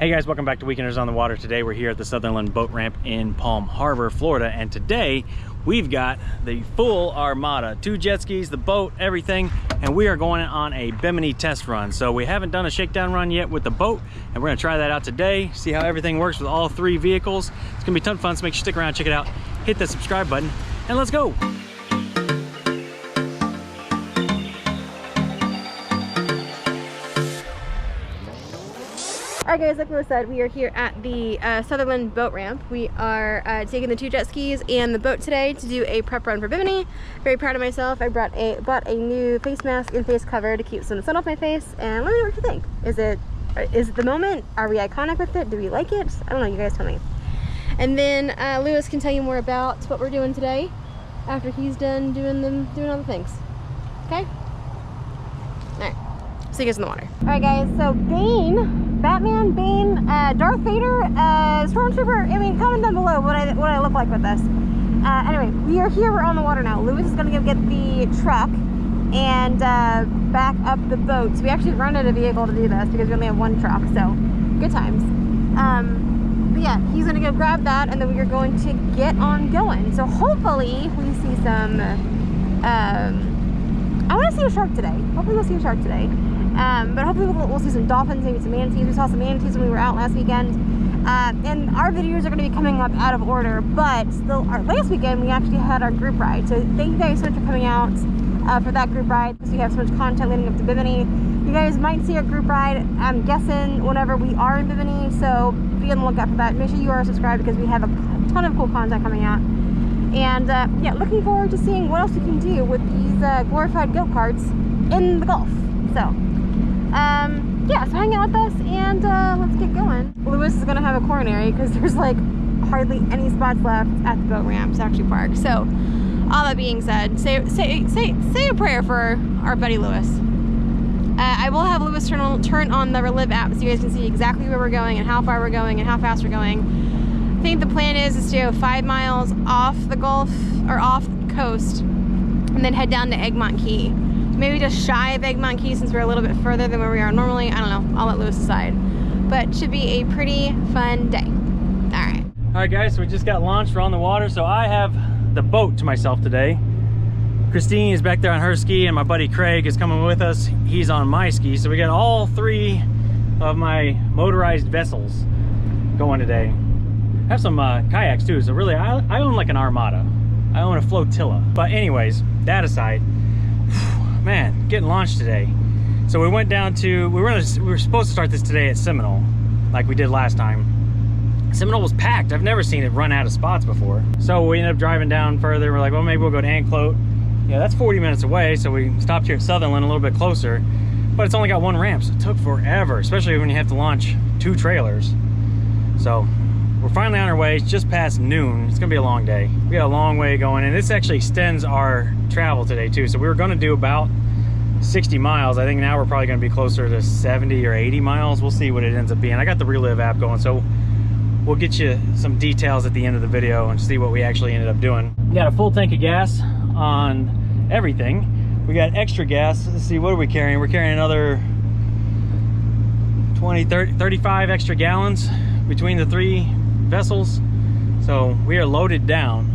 Hey guys, welcome back to Weekenders on the Water. Today we're here at the Sutherland Boat Ramp in Palm Harbor, Florida, and today we've got the full Armada, 2 jet skis, the boat, everything, and we are going on a Bimini test run. So we haven't done a shakedown run yet with the boat, and we're gonna try that out today, see how everything works with all 3 vehicles. It's gonna be a ton of fun, so make sure you stick around, check it out, hit that subscribe button, and let's go. Alright guys, like Lewis said, we are here at the Sutherland Boat Ramp. We are taking the 2 jet skis and the boat today to do a prep run for Bimini. Very proud of myself. I bought a new face mask and face cover to keep some sun off my face, and let me know what you think. Is it the moment? Are we iconic with it? Do we like it? I don't know, you guys tell me. And then Lewis can tell you more about what we're doing today after he's done doing all the things. Okay? Alright. See you guys in the water. Alright guys, so Batman, Bane, Darth Vader, Stormtrooper, I mean, comment down below what I look like with this. Anyway, we are here, we're on the water now. Lewis is gonna go get the truck and back up the boat. So we actually rented a vehicle to do this because we only have 1 truck, so good times. But yeah, he's gonna go grab that and then we are going to get on going. So hopefully we see some, I wanna see a shark today. Hopefully we'll see a shark today. But hopefully we'll see some dolphins, maybe some manatees. We saw some manatees when we were out last weekend. And our videos are going to be coming up out of order, but last weekend we actually had our group ride. So thank you guys so much for coming out for that group ride, because we have so much content leading up to Bimini. You guys might see our group ride, I'm guessing, whenever we are in Bimini, so be on the lookout for that. Make sure you are subscribed because we have a ton of cool content coming out. And yeah, looking forward to seeing what else we can do with these glorified go-karts in the Gulf. So yeah, so hang out with us and let's get going. Lewis is gonna have a coronary because there's like hardly any spots left at the boat ramp to actually park. So all that being said, say a prayer for our buddy Lewis. I will have Lewis turn on the Relive app so you guys can see exactly where we're going and how far we're going and how fast we're going. I think the plan is to go 5 miles off the Gulf or off the coast and then head down to EGHBFW Key. Maybe just shy of EGHBFW Key since we're a little bit further than where we are normally. I don't know, I'll let Lewis decide. But should be a pretty fun day. Alright. Alright guys, so we just got launched, we're on the water, so I have the boat to myself today. Christine is back there on her ski and my buddy Craig is coming with us. He's on my ski, so we got all 3 of my motorized vessels going today. I have some kayaks too, so really I own like an Armada. I own a flotilla. But anyways, that aside, man, getting launched today. So we went down to, we were supposed to start this today at Seminole, like we did last time. Seminole was packed. I've never seen it run out of spots before. So we ended up driving down further. We're like, well, maybe we'll go to Anclote. Yeah, that's 40 minutes away. So we stopped here at Sutherland a little bit closer, but it's only got 1 ramp, so it took forever, especially when you have to launch 2 trailers. So we're finally on our way. It's just past noon. It's gonna be a long day. We got a long way going, and this actually extends our travel today too. So we were gonna do about 60 miles. I think now we're probably gonna be closer to 70 or 80 miles. We'll see what it ends up being. I got the Relive app going, so we'll get you some details at the end of the video and see what we actually ended up doing. We got a full tank of gas on everything. We got extra gas. Let's see, what are we carrying? We're carrying another 20, 30, 35 extra gallons between the 3 vessels, so we are loaded down.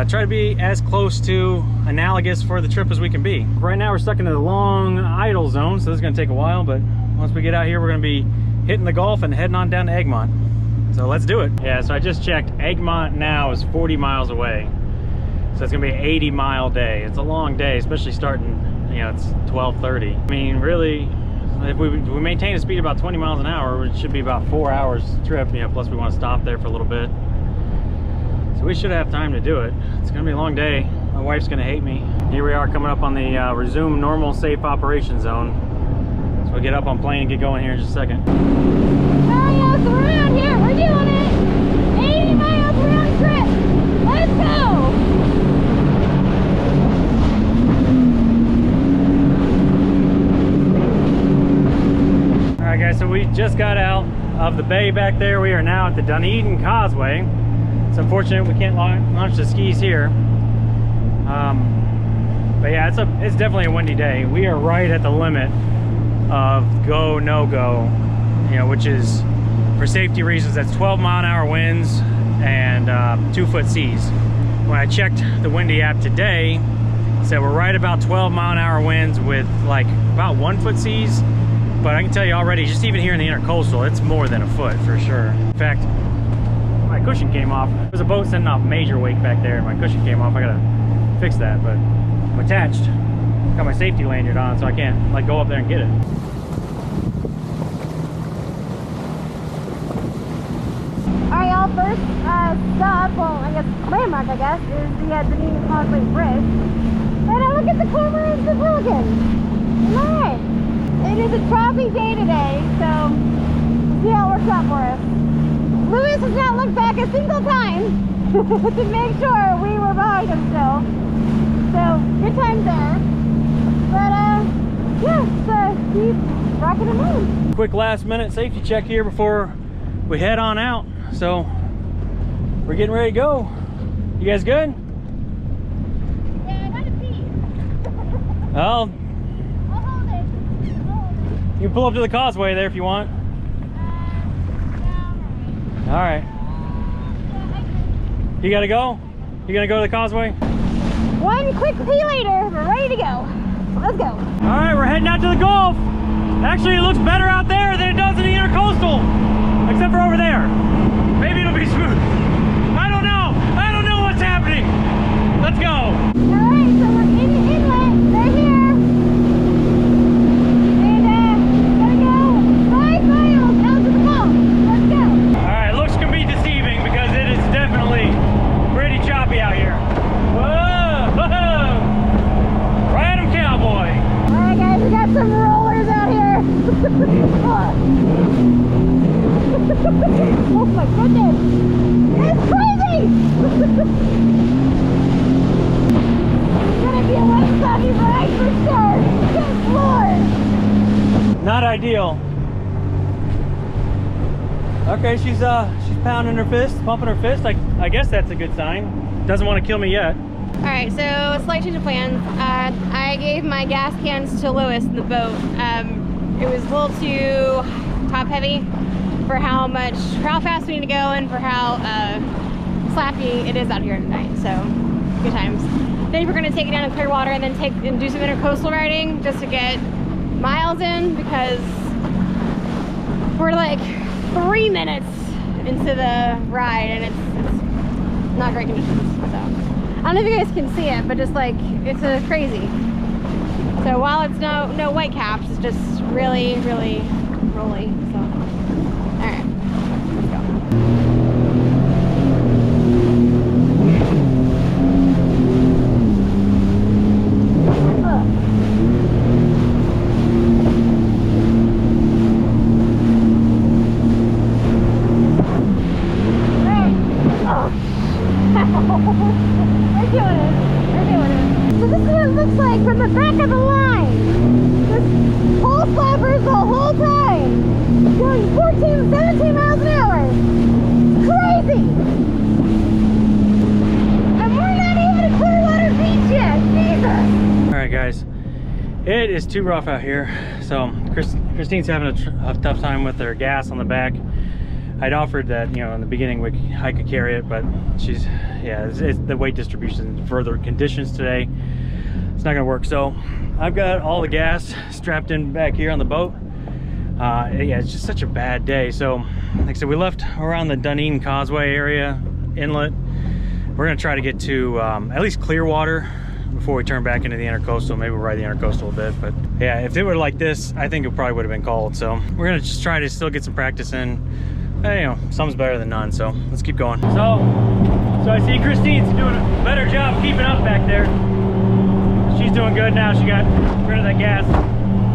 Try to be as close to analogous for the trip as we can be. Right now we're stuck in the long idle zone, so this is going to take a while, but once we get out here we're going to be hitting the Gulf and heading on down to EGHBFW. So let's do it. Yeah, so I just checked. EGHBFW now is 40 miles away, so it's going to be an 80-mile day. It's a long day, especially starting, you know, it's 12:30. I mean, really, if we maintain a speed of about 20 miles an hour, it should be about 4 hours trip, you know, plus we want to stop there for a little bit. So we should have time to do it. It's gonna be a long day. My wife's gonna hate me. Here we are coming up on the resume normal safe operation zone. So we'll get up on plane and get going here in just a second. Hurry up, we're around here, we're doing it! 80 miles round trip! Let's go! Alright guys, so we just got out of the bay back there. We are now at the Dunedin Causeway. It's unfortunate we can't launch the skis here. But yeah, it's definitely a windy day. We are right at the limit of go, no go, you know, which is for safety reasons, that's 12-mile-an-hour winds and 2-foot seas. When I checked the windy app today, it said we're right about 12-mile-an-hour winds with like about 1-foot seas. But I can tell you already, just even here in the Intercoastal, it's more than a foot for sure. In fact, my cushion came off. There's a boat sending off major wake back there, and my cushion came off. I gotta fix that, but I'm attached. Got my safety lanyard on, so I can't like go up there and get it. Alright, y'all, first stop, well, I guess landmark, is the Bimini Causeway Bridge. And look at the cormorants and pelicans. Alright. It is a choppy day today, so we'll see how it works out for us. Lewis has not looked back a single time to make sure we were behind him still. So, good times there. But, yeah, so keep rocking and rolling. Quick last minute safety check here before we head on out. So, we're getting ready to go. You guys good? Yeah, I gotta pee. Well, I'll hold it. you can pull up to the causeway there if you want. Yeah, All right. You gotta go? You gonna go to the causeway? one quick pee later, we're ready to go. So let's go. All right, we're heading out to the Gulf. Actually, it looks better out there than it does in the Intercoastal, except for over there. Maybe it'll be smooth. I don't know. I don't know what's happening. Let's go. All right, so we're in the inlet. They're here. And gotta go 5 miles out to the Gulf. Let's go. All right, looks can be deceiving because it is definitely pretty choppy out here. Whoa, whoa. Ride 'em, cowboy. All right, guys, we got some rollers out here. Oh my goodness. It's crazy. It's gonna be a wet, sunny ride for sure. Good Lord. Not ideal. Okay, she's pounding her fist, pumping her fist. I guess that's a good sign. Doesn't want to kill me yet. All right, so a slight change of plans. I gave my gas cans to Lewis in the boat. It was a little too top heavy for how fast we need to go and for how slappy it is out here tonight. So good times. Then we're gonna take it down to Clearwater and then do some intercoastal riding just to get miles in, because we're like 3 minutes into the ride and it's not great conditions. So I don't know if you guys can see it, but just like it's crazy. So while it's no white caps, it's just really, really rolly. So all right, let's go. From the back of the line, this whole slappers the whole time, going 14, 17 miles an hour. Crazy! And we're not even at Clearwater Beach yet, Jesus! All right, guys, it is too rough out here. So Christine's having a tough time with her gas on the back. I'd offered that, you know, in the beginning I could carry it, but it's the weight distribution for the conditions today. It's not gonna work. So I've got all the gas strapped in back here on the boat. Yeah, it's just such a bad day. So like I said, we left around the Dunedin Causeway area inlet. We're gonna try to get to at least Clearwater before we turn back into the Intercoastal. Maybe we'll ride the Intercoastal a bit, but yeah, if it were like this, I think it probably would have been cold. So we're gonna just try to still get some practice in. You know, some's better than none, so let's keep going. So I see Christine's doing a better job keeping up back there. She's doing good now. She got rid of that gas.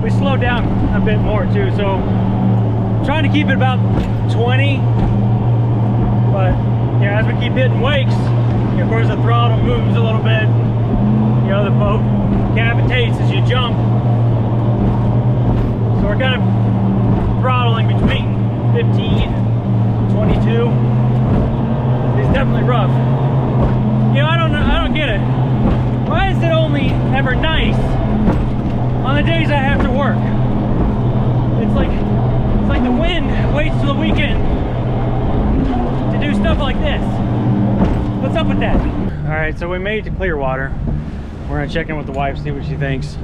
We slowed down a bit more too, so I'm trying to keep it about 20. But yeah, as we keep hitting wakes, of course the throttle moves a little bit. You know, the boat cavitates as you jump. So we're kind of throttling between 15 and 22. It's definitely rough. You know, I don't get it. Why is it only ever nice on the days I have to work? It's like the wind waits till the weekend enough with that. All right, so we made it to Clearwater. We're gonna check in with the wife, see what she thinks.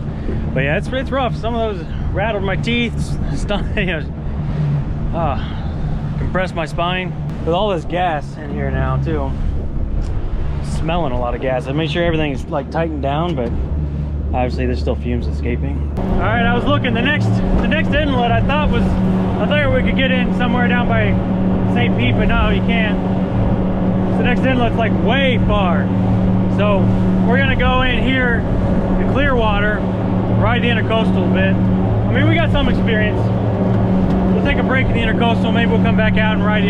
But yeah, it's rough. Some of those rattled my teeth, you know, compressed my spine. With all this gas in here now too, smelling a lot of gas. I made sure everything's like tightened down, but obviously there's still fumes escaping. All right, I was looking. The next inlet I thought we could get in somewhere down by St. Pete, but no, you can't. The next inlet's like way far. So we're gonna go in here to Clearwater, ride the Intercoastal a bit. I mean, we got some experience. We'll take a break in the Intercoastal. Maybe we'll come back out and ride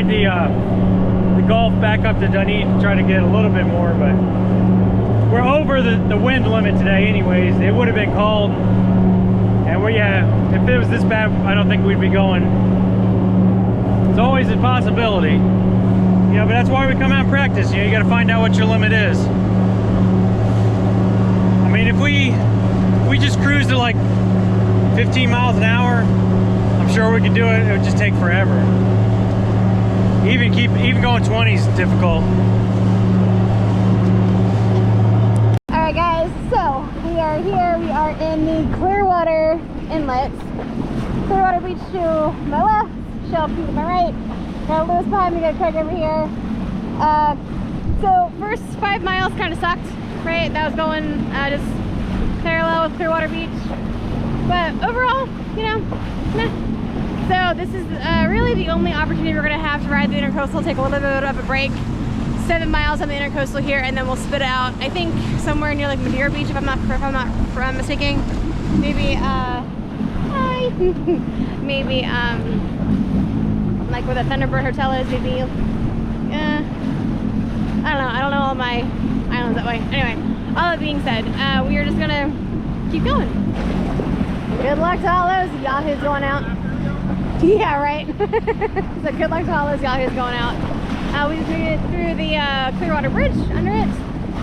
the Gulf back up to Dunedin to try to get a little bit more, but we're over the wind limit today anyways. It would have been cold, and if it was this bad, I don't think we'd be going. It's always a possibility. You know, but that's why we come out and practice. You know, you got to find out what your limit is. I mean, if we just cruised at like 15 miles an hour, I'm sure we could do it. It would just take forever. Even going 20 is difficult. All right, guys. So we are here. We are in the Clearwater Inlet. Clearwater Beach to my left, Shell Peak to my right. Got Lewis behind me, got Craig over here. So first 5 miles kind of sucked, right? That was going just parallel with Clearwater Beach. But overall, you know, meh. So this is really the only opportunity we're gonna have to ride the Intercoastal, take a little bit of a break. 7 miles on the Intercoastal here, and then we'll spit out, I think, somewhere near like Madeira Beach, if I'm not mistaken. Maybe, maybe, like where the Thunderbird Hotel is, maybe. I don't know all my islands that way. Anyway, all that being said, we are just gonna keep going. Good luck to all those yahoos going out. Yeah, right. So good luck to all those yahoos going out. We just made it through the Clearwater Bridge under it,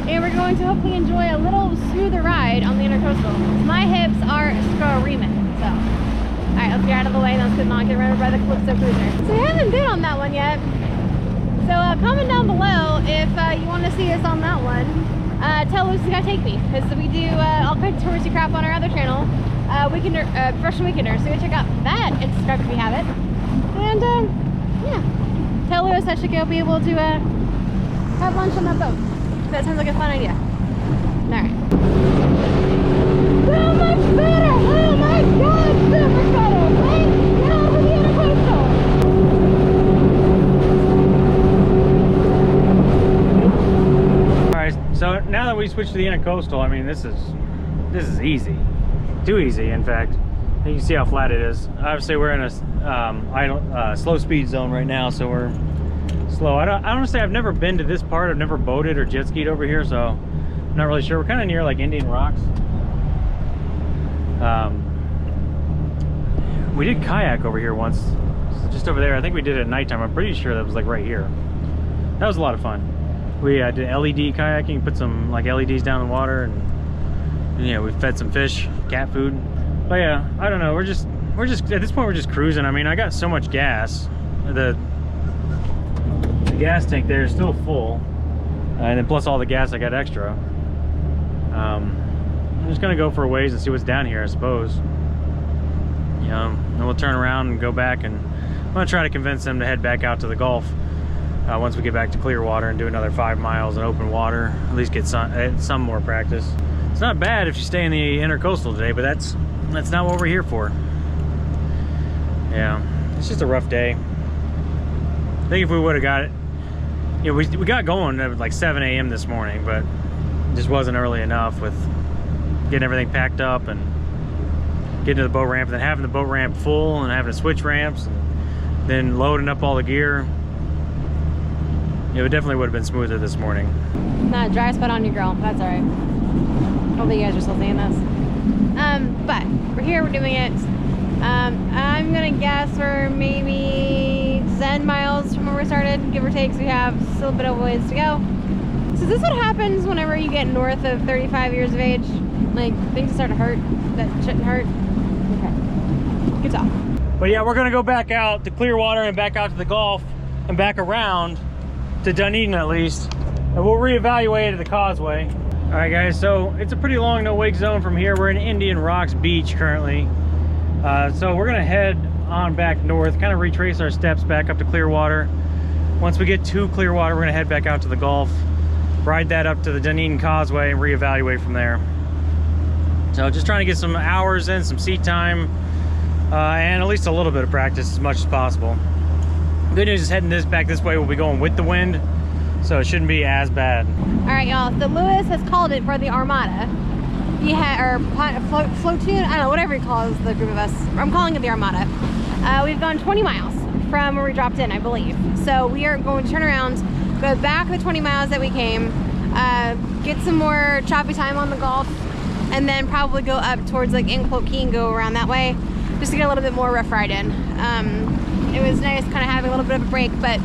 and we're going to hopefully enjoy a little smoother ride on the Intercoastal. My hips are screaming, so. All right, let's get out of the way, and let's get run over by the Calypso Cruiser. So we haven't been on that one yet. So comment down below if you want to see us on that one. Tell Lucy to take me, because we do all kinds of touristy crap on our other channel, Professional Weekender. So go check out that and subscribe if you haven't. And yeah, tell Lewis I should go be able to have lunch on that boat. That sounds like a fun idea. All right. So much better! Oh my God, so much better! Thank God for the Intercoastal! Alright, so now that we switched to the Intercoastal, I mean, this is easy. Too easy, in fact. You can see how flat it is. Obviously, we're in a slow speed zone right now, so we're slow. I honestly, I've never been to this part. I've never boated or jet skied over here, so I'm not really sure. We're kind of near like Indian Rocks. We did kayak over here once, just over there. I think we did it at nighttime. I'm pretty sure that was like right here. That was a lot of fun. We did LED kayaking, put some like LEDs down in the water, and you know, we fed some fish, cat food. But yeah, I don't know. We're just at this point we're just cruising. I mean, I got so much gas. The gas tank there is still full, and then plus all the gas I got extra. I'm just gonna go for a ways and see what's down here, I suppose. Then we'll turn around and go back, and I'm gonna try to convince them to head back out to the Gulf once we get back to Clearwater and do another 5 miles in open water. At least get some more practice. It's not bad if you stay in the Intercoastal today, but that's not what we're here for. Yeah, it's just a rough day. I think if we would have got it, you know, we got going at like 7 a.m. this morning, but it just wasn't early enough with getting everything packed up and getting to the boat ramp, and then having the boat ramp full and having to switch ramps, and then loading up all the gear. It definitely would have been smoother this morning. Not a dry spot on you, girl. That's all right. Hopefully you guys are still seeing this. But we're here, we're doing it. I'm gonna guess we're maybe 10 miles from where we started, give or take, so we have still a bit of ways to go. So is this what happens whenever you get north of 35 years of age? Like, things start to hurt that shouldn't hurt? Okay. Good talk. But yeah, we're gonna go back out to Clearwater and back out to the Gulf and back around to Dunedin at least, and we'll reevaluate at the causeway. All right, guys, so it's a pretty long no-wake zone from here. We're in Indian Rocks Beach currently. So we're gonna head on back north, kind of retrace our steps back up to Clearwater. Once we get to Clearwater, we're gonna head back out to the Gulf, ride that up to the Dunedin Causeway and reevaluate from there. So just trying to get some hours in, some seat time, and at least a little bit of practice as much as possible. Good news is heading back this way, we'll be going with the wind, so it shouldn't be as bad. All right, y'all, so Lewis has called it for the Armada. He had, or floatune, I don't know, whatever he calls the group of us. I'm calling it the Armada. We've gone 20 miles from where we dropped in, I believe. So we are going to turn around, go back the 20 miles that we came, get some more choppy time on the Gulf, and then probably go up towards like Anclote Key and go around that way, just to get a little bit more rough ride in. It was nice kind of having a little bit of a break, but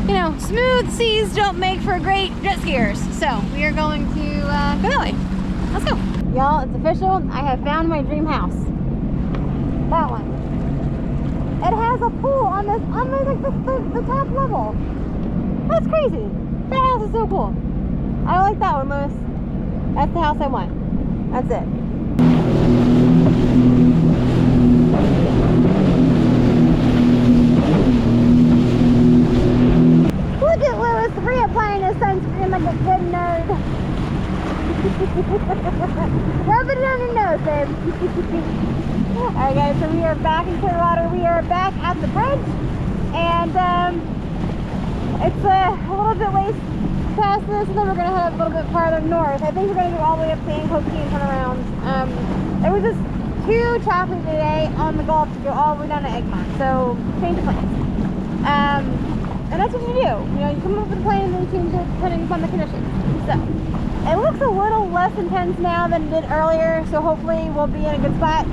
you know, smooth seas don't make for great jet skiers. So we are going to go that way. Let's go. Y'all, it's official. I have found my dream house. That one. It has a pool on this, like the top level. That's crazy. That house is so cool. I like that one, Lewis. That's the house I want. That's it. Look at Lewis reapplying his sunscreen like a good nerd. Rub it on your nose, babe. Alright guys, so we are back in Clearwater. We are back at the bridge. And it's a little bit ways past this, and then we're going to head a little bit farther north. I think we're going to go all the way up to Anclote Key and turn around. It was just too choppy today on the Gulf to go all the way down to Egmont. So, change of plans. And that's what you do. You know, you come up with a plan and then you change it depending upon the conditions. So, it looks a little less intense now than it did earlier, so hopefully we'll be in a good spot.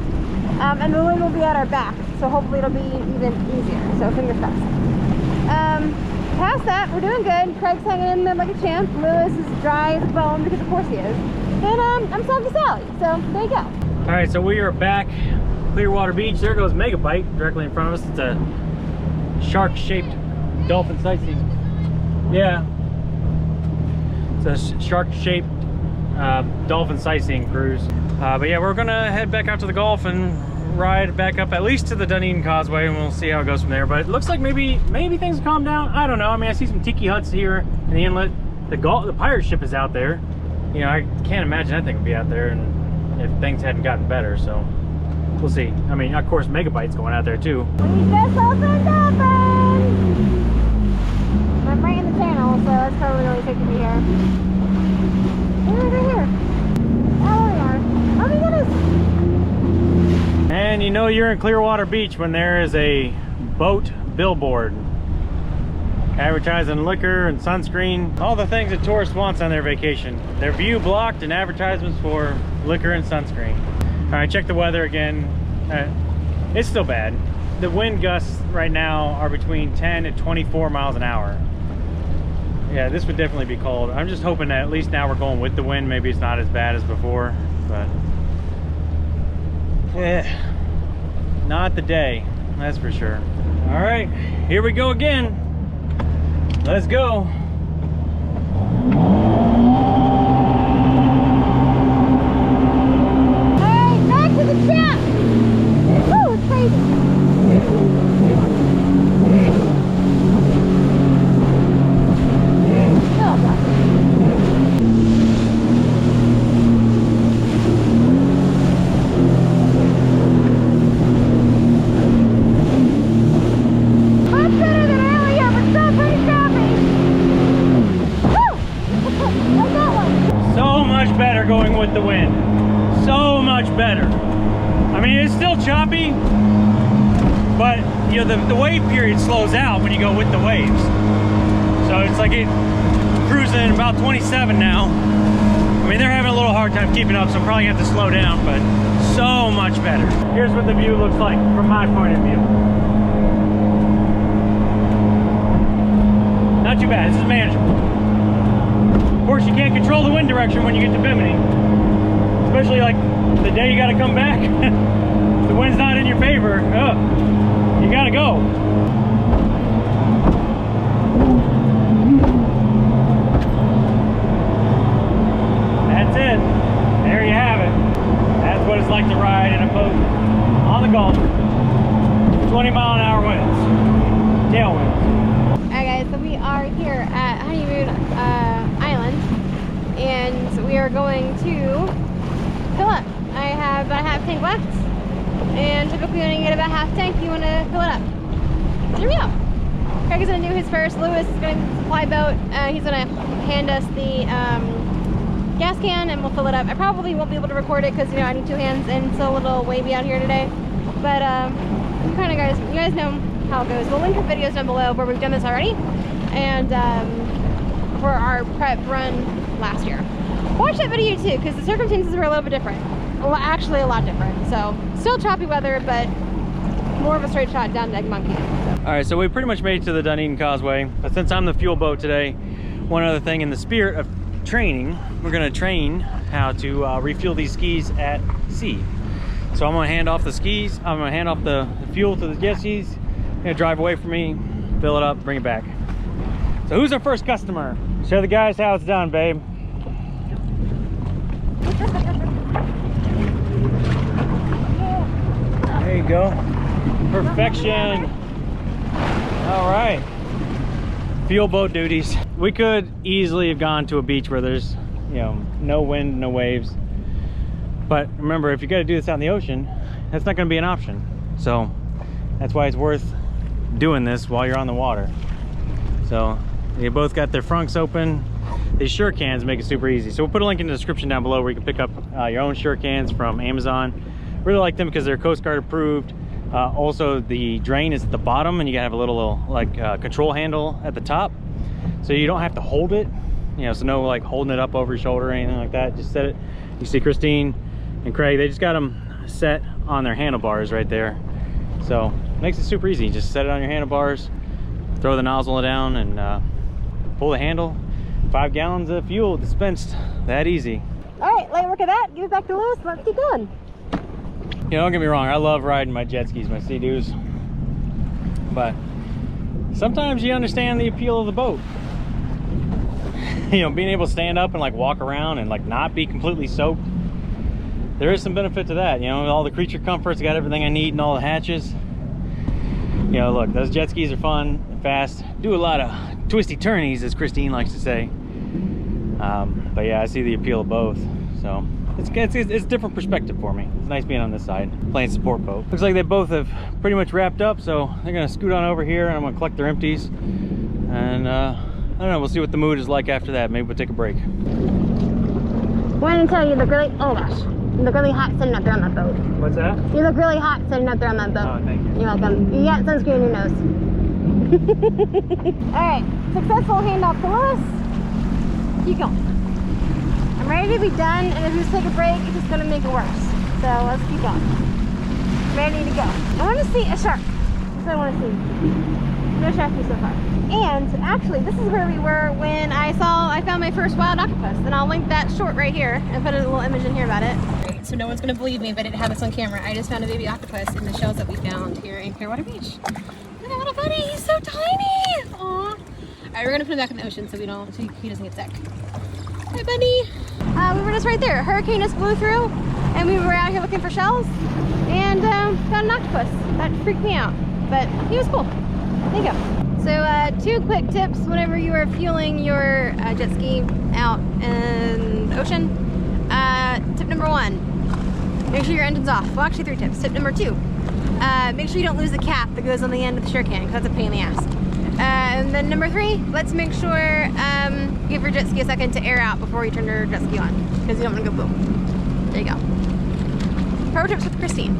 And the wind will be at our back, so hopefully it'll be even easier. So, fingers crossed. Past that, we're doing good. Craig's hanging in there like a champ. Lewis is dry as a bone because of course he is. And I'm Soggy Sally, so there you go. All right, so we are back Clearwater Beach. There goes Megabyte directly in front of us. It's a shark-shaped dolphin sightseeing. Yeah, it's a shark-shaped dolphin sightseeing cruise. But yeah, we're gonna head back out to the Gulf and ride back up at least to the Dunedin Causeway, and we'll see how it goes from there. But it looks like maybe things calm down. I don't know. I mean, I see some tiki huts here in the inlet. The pirate ship is out there. You know, I can't imagine that thing would be out there, and if things hadn't gotten better. So we'll see. I mean, of course, Megabyte's going out there too. We just opened dolphins. I'm right in the channel, so that's probably really good to be here. They're right here. Oh, there we are. Oh my goodness. And you know you're in Clearwater Beach when there is a boat billboard advertising liquor and sunscreen, all the things that tourists want on their vacation. Their view blocked and advertisements for liquor and sunscreen. All right, check the weather again. It's still bad. The wind gusts right now are between 10 and 24 miles an hour. Yeah, this would definitely be cold. I'm just hoping that at least now we're going with the wind. Maybe it's not as bad as before, but yeah, not the day, that's for sure. All right, here we go again. Let's go. All right, back to the shop. Woo, it's crazy. Oh, God. Going with the wind, so much better. I mean, it's still choppy, but you know the wave period slows out when you go with the waves. So it's like cruising about 27 now. I mean, they're having a little hard time keeping up, so I'm probably gonna have to slow down, but so much better. Here's what the view looks like from my point of view. Not too bad. This is manageable. Of course, you can't control the wind direction when you get to Bimini, especially like the day you got to come back. The wind's not in your favor. You got to go. tailwinds. Alright guys, so we are here at Honeymoon Island, and we are going to fill up. I have about a half tank left, and typically when you get about half tank, you want to fill it up. So here we go. Craig is going to do his first. Lewis is going to supply boat. He's going to hand us the gas can, and we'll fill it up. I probably won't be able to record it because, you know, I need two hands and it's a little wavy out here today. But you guys know how it goes. We'll link our videos down below where we've done this already, and for our prep run last year. Watch that video too, because the circumstances were a little bit different. Actually a lot different. So still choppy weather, but more of a straight shot down to Egg Monkey. So. All right, so we pretty much made it to the Dunedin Causeway, but since I'm the fuel boat today, one other thing, in the spirit of training, we're gonna train how to refuel these skis at sea. So I'm gonna hand off the skis, I'm gonna hand off the fuel to the jet skis, gonna drive away from me, fill it up, bring it back. So who's our first customer? Show the guys how it's done, babe. There you go. Perfection. All right. Fuel boat duties. We could easily have gone to a beach where there's, you know, no wind, no waves. But remember, if you got to do this out in the ocean, that's not going to be an option. So that's why it's worth doing this while you're on the water. So they both got their frunks open. These Surecans make it super easy. So we'll put a link in the description down below where you can pick up your own Surecans from Amazon. Really like them because they're Coast Guard approved. Also, the drain is at the bottom, and you gotta have a little like control handle at the top, so you don't have to hold it. You know, so no like holding it up over your shoulder or anything like that. Just set it. You see Christine and Craig, they just got them set on their handlebars right there. So makes it super easy. Just set it on your handlebars, throw the nozzle down, and pull the handle. 5 gallons of fuel dispensed. That easy. All right, light work of that. Give it back to Lewis. Let's keep going. You know, don't get me wrong, I love riding my jet skis, my Seadoos, but sometimes you understand the appeal of the boat. You know, being able to stand up and like walk around and like not be completely soaked. There is some benefit to that, you know, all the creature comforts, got everything I need and all the hatches. You know, look, those jet skis are fun and fast, do a lot of twisty turnies, as Christine likes to say. But yeah, I see the appeal of both, so. It's a different perspective for me. It's nice being on this side, playing support boat. Looks like they both have pretty much wrapped up, so they're gonna scoot on over here and I'm gonna collect their empties. And I don't know, we'll see what the mood is like after that. Maybe we'll take a break. Wanted to tell you, you look really, oh gosh, you look really hot sitting up there on that boat. What's that? You look really hot sitting up there on that boat. Oh, thank you. You're welcome. You got sunscreen in your nose. All right, successful handoff to Lewis. Keep going. I'm ready to be done, and if we just take a break, it's just gonna make it worse. So let's keep going. Ready to go. I want to see a shark. That's what I want to see. No shark so far. And actually, this is where we were when I found my first wild octopus. And I'll link that short right here and put a little image in here about it. Great. So no one's gonna believe me if I didn't have this on camera. I just found a baby octopus in the shells that we found here in Clearwater Beach. Look at that little buddy. He's so tiny. Aww. All right, we're gonna put him back in the ocean so he doesn't get sick. Hi, buddy. We were just right there. A hurricane just blew through, and we were out here looking for shells, and found an octopus. That freaked me out, but he was cool. There you go. So 2 quick tips whenever you are fueling your jet ski out in the ocean. Tip number 1, make sure your engine's off. Well, actually 3 tips. Tip number 2, make sure you don't lose the cap that goes on the end of the Surecan, because that's a pain in the ass. And then number 3, let's make sure give your jet ski a second to air out before you turn your jet ski on, because you don't want to go boom. There you go. Pro tips with Christine.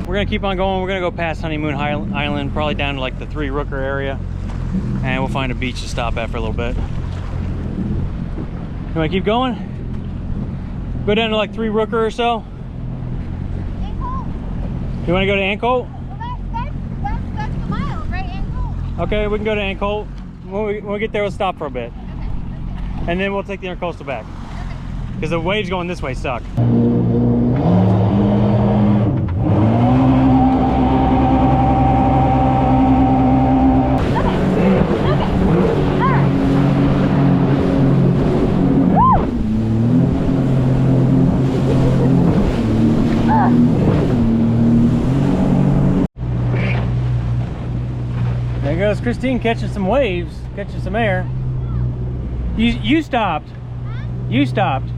We're gonna keep on going. We're gonna go past Honeymoon Island, probably down to like the 3 Rooker area, and we'll find a beach to stop at for a little bit. You wanna keep going? Go down to like 3 Rooker or so? You wanna go to Anclote? That's the mile, right? Anclote. Okay, we can go to Anclote. When we get there, we'll stop for a bit. Okay. And then we'll take the Intercoastal back. Because the waves going this way suck. There goes Christine catching some waves, catching some air. You stopped. You stopped.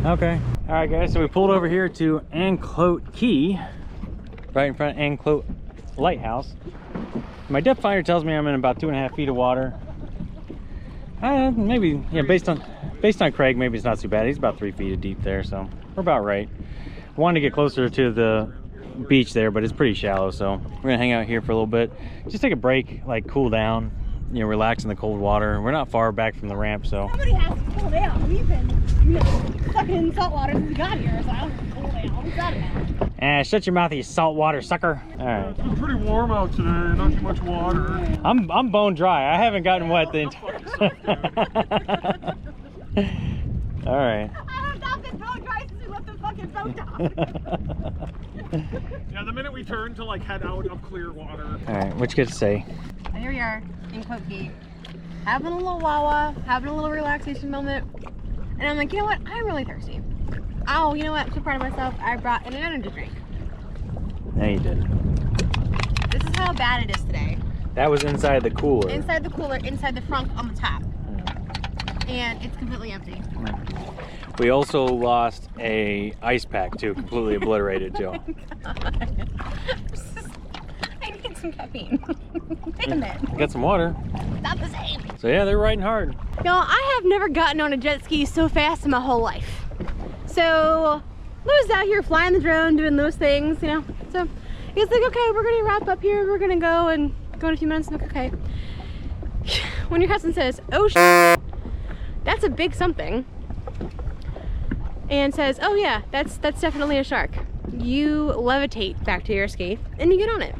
Okay. All right, guys. So we pulled over here to Anclote Key, right in front of Anclote Lighthouse. My depth finder tells me I'm in about 2.5 feet of water. Maybe, yeah. Based on Craig, maybe it's not too bad. He's about 3 feet deep there, so we're about right. I wanted to get closer to the beach there, but it's pretty shallow, so we're gonna hang out here for a little bit, just take a break, like cool down, you know, relax in the cold water. We're not far back from the ramp, so somebody has to cool down. We've been, you know, stuck in salt water since we got here, so I don't have to cool down. What's that about? Shut your mouth, you saltwater sucker. All right. It's pretty warm out today, not too much water. I'm bone dry. I haven't gotten wet the entire All right. I have not been bone dry since we left the fucking boat down. Yeah, the minute we turn to like head out of clear water. All right, what you got to say? And here we are in Anclote Key, having a little wawa, having a little relaxation moment. And I'm like, you know what? I'm really thirsty. Oh, you know what? I'm so proud of myself. I brought an energy drink. Yeah, you did. This is how bad it is today. That was inside the cooler. Inside the cooler, inside the front on the top. And it's completely empty. We also lost a ice pack too, completely obliterated too. Oh my God. I need some caffeine. Wait a minute. I got some water. Not the same. So yeah, they're riding hard. Y'all, I have never gotten on a jet ski so fast in my whole life. So Lou's out here flying the drone, doing those things, you know. So he's like, okay, we're gonna wrap up here. We're gonna go in a few minutes. I'm like, okay. When your cousin says, oh shit, that's a big something, and says, oh yeah, that's definitely a shark, you levitate back to your ski and you get on it.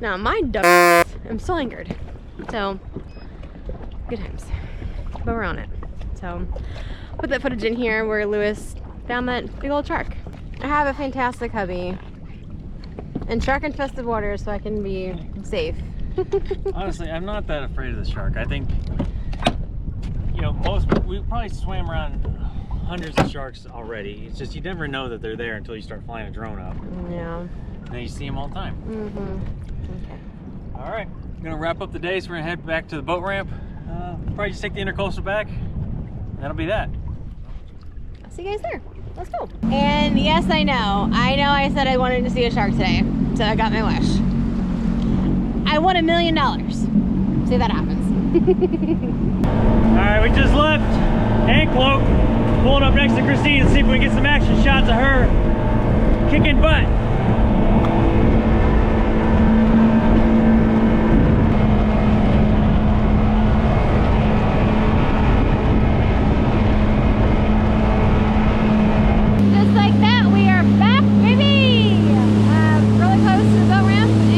Now my dumb I'm still anchored, so good times, but we're on it. So put that footage in here where Lewis found that big old shark. I have a fantastic hubby in shark infested waters, so I can be safe. Honestly, I'm not that afraid of the shark. I think, you know, we probably swam around hundreds of sharks already. It's just you never know that they're there until you start flying a drone up. Yeah. And then you see them all the time. Okay. All right, I'm gonna wrap up the day, so we're gonna head back to the boat ramp. Probably just take the Intercoastal back, and that'll be that. I'll see you guys there. Let's go. And yes, I know I said I wanted to see a shark today, so I got my wish. I won $1 million. See if that happens. All right, we just left Anclote, pulling up next to Christine to see if we can get some action shots of her kicking butt. Just like that, we are back, baby! Really close to the boat ramp, and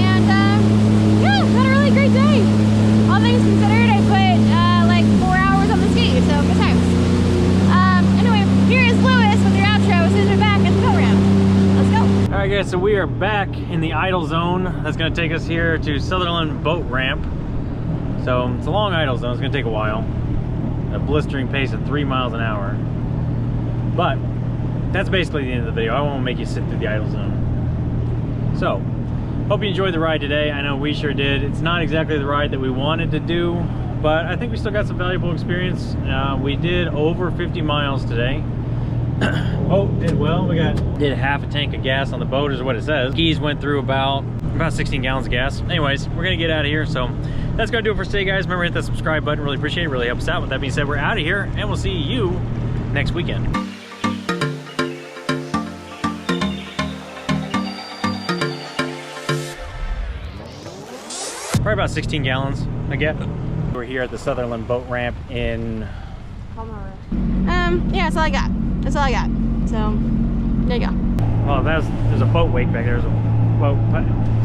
yeah, had a really great day. All things considered, I put like 4 hours on the ski, so good times. Anyway, here is Lewis with your outro as soon as we're back at the boat ramp. Let's go. All right, guys, so we are back in the idle zone. That's gonna take us here to Sutherland Boat Ramp. So it's a long idle zone, it's gonna take a while. A blistering pace of 3 miles an hour. But that's basically the end of the video. I won't make you sit through the idle zone. So, hope you enjoyed the ride today. I know we sure did. It's not exactly the ride that we wanted to do, but I think we still got some valuable experience. We did over 50 miles today. Oh, did well. We did half a tank of gas on the boat is what it says. Keys went through about 16 gallons of gas. Anyways, we're gonna get out of here. So that's gonna do it for today, guys. Remember, hit that subscribe button. Really appreciate it. Really helps out. With that being said, we're out of here, and we'll see you next weekend. Probably about 16 gallons, I get. We're here at the Sutherland Boat Ramp in... Yeah, that's all I got. That's all I got. So, there you go. Oh, there's a boat wake back there. There's a boat.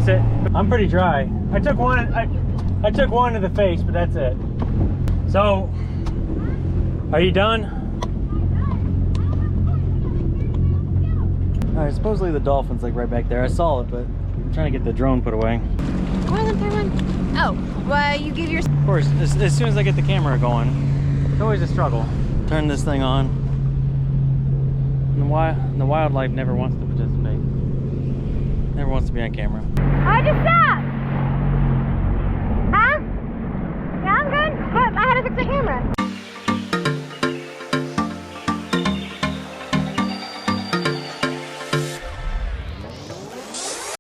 Sit. I'm pretty dry. I took one to the face, but that's it. So, are you done? All right, supposedly the dolphin's like right back there. I saw it, but I'm trying to get the drone put away. What is the third one? Oh, well, you give your... Of course, as soon as I get the camera going, it's always a struggle. Turn this thing on. And the wildlife never wants to participate. Never wants to be on camera. I just stopped!